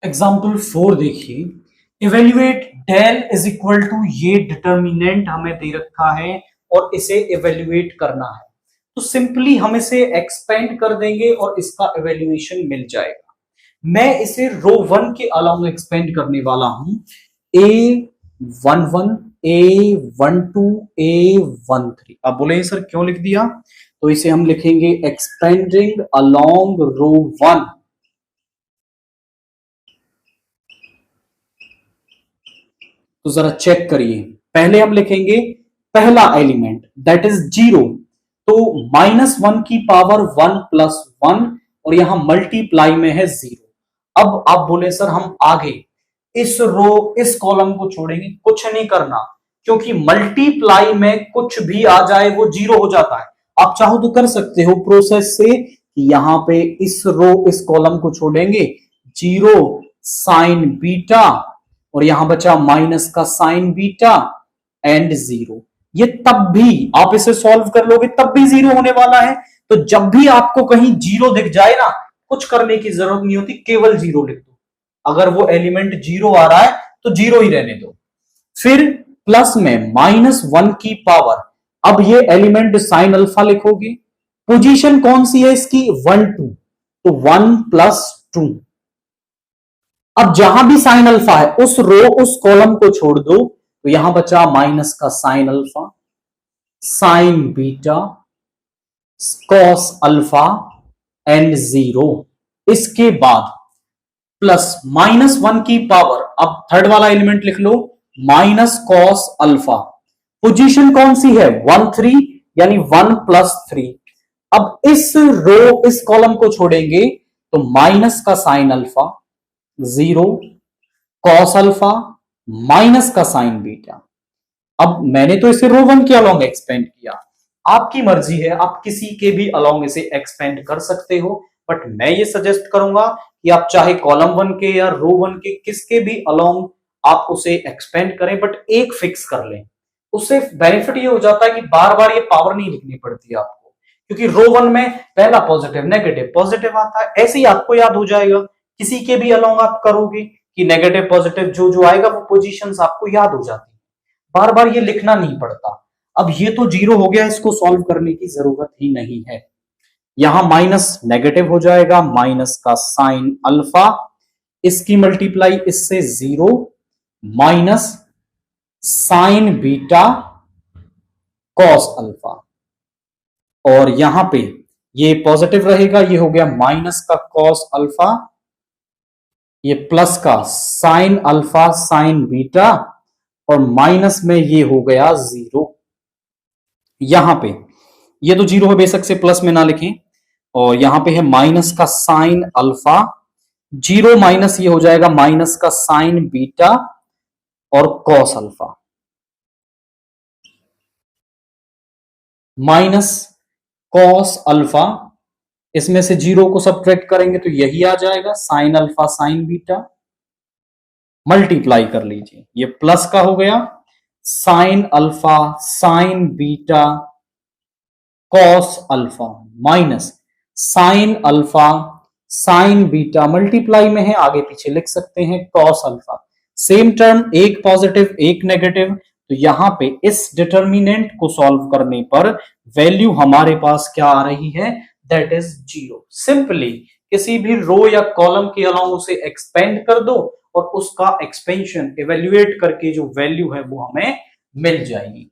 Example 4 देखिए, evaluate del is equal to, ये determinant हमें दे रखा है और इसे इवेल्युएट करना है। तो सिंपली हम इसे एक्सपेंड कर देंगे और इसका इवेल्युएशन मिल जाएगा। मैं इसे रो 1 के अलाउंग एक्सपेंड करने वाला हूं। A11, A12, A13। अब बोले सर क्यों लिख दिया? तो इसे हम लिखेंगे एक्सपेंडिंग अलोंग रो 1। तो जरा चेक करिए, पहले हम लिखेंगे पहला एलिमेंट दैट इज 0। तो -1 की पावर 1 प्लस 1 और यहां मल्टीप्लाई में है 0। अब आप बोले सर हम आगे इस रो इस कॉलम को छोड़ेंगे, कुछ नहीं करना, क्योंकि मल्टीप्लाई में कुछ भी आ जाए वो 0 हो जाता है। आप चाहो तो कर सकते हो प्रोसेस से, यहां पे इस रो इस कॉलम को छोड़ेंगे, 0 साइन बीटा और यहां बचा माइनस का साइन बीटा एंड 0। ये तब भी आप इसे सॉल्व कर लोगे तब भी 0 होने वाला है। तो जब भी आपको कहीं 0 दिख जाए ना, कुछ करने की जरूरत नहीं होती, केवल 0 लिख दो। अगर वो एलिमेंट 0 आ रहा है तो 0 ही रहने दो। फिर प्लस में -1 की पावर, अब ये एलिमेंट साइन अल्फा लिखोगे। पोजीशन कौन सी है इसकी? 1 2, तो 1 प्लस 2। अब जहां भी साइन अल्फा है उस रो उस कॉलम को छोड़ दो, तो यहां बचा माइनस का sine alpha, sign beta, cos alpha and 0। इसके बाद प्लस -1 की पावर, अब थर्ड वाला एलिमेंट लिख लो, माइनस कॉस अल्फा। पोजीशन कौन सी है? 1 3, यानी 1 प्लस 3। अब इस रो इस कॉलम को छोड़ेंगे तो माइनस का sine alpha, 0 cos alpha minus का साइन बीटा। अब मैंने तो इसे रो 1 के अलोंग एक्सपेंड किया, आपकी मर्जी है, आप किसी के भी अलोंग इसे एक्सपेंड कर सकते हो। बट मैं ये सजेस्ट करूंगा कि आप चाहे कॉलम 1 के या रो 1 के किसके भी अलोंग आप उसे एक्सपेंड करें, बट एक फिक्स कर लें। उससे बेनिफिट ये हो जाता है कि बार बार ये पावर नहीं लिखनी पड़ती है आपको, क्योंकि रो 1 में पहला पॉजिटिव नेगेटिव पॉजिटिव आता है, ऐसे ही आपको याद हो जाएगा। किसी के भी अलोंग आप करोगे कि नेगेटिव पॉजिटिव जो जो आएगा वो पोजीशंस आपको याद हो जाती है, बार बार ये लिखना नहीं पड़ता। अब ये तो 0 हो गया, इसको सॉल्व करने की जरूरत ही नहीं है। यहां माइनस नेगेटिव हो जाएगा, माइनस का साइन अल्फा, इसकी मल्टीप्लाई इससे 0 minus sign beta cos alpha, और यहां पे ये पॉजिटिव रहेगा, ये हो गया माइनस का कॉस अल्फा, ये प्लस का साइन अल्फा साइन बीटा, और माइनस में ये हो गया 0। यहां पे ये तो 0 है, बेशक से प्लस में ना लिखें, और यहां पे है माइनस का साइन अल्फा, 0 माइनस ये हो जाएगा माइनस का साइन बीटा और cos alpha, minus cos alpha, इसमें से 0 को सब्ट्रैक्ट करेंगे तो यही आ जाएगा sine alpha sign beta, multiply कर लीजिए, ये प्लस का हो गया sine alpha sign beta cos alpha minus sine alpha sign beta, multiply में है आगे पीछे लिख सकते हैं कॉस अल्फा। सेम टर्म, एक पॉजिटिव एक नेगेटिव, तो यहां पे इस डिटर्मिनेंट को सॉल्व करने पर वैल्यू हमारे पास क्या आ रही है? That is 0। सिंपली किसी भी रो या कॉलम के अलाउंग उसे एक्सपेंड कर दो और उसका एक्सपेंशन इवेल्युएट करके जो वैल्यू है वो हमें मिल जाएगी।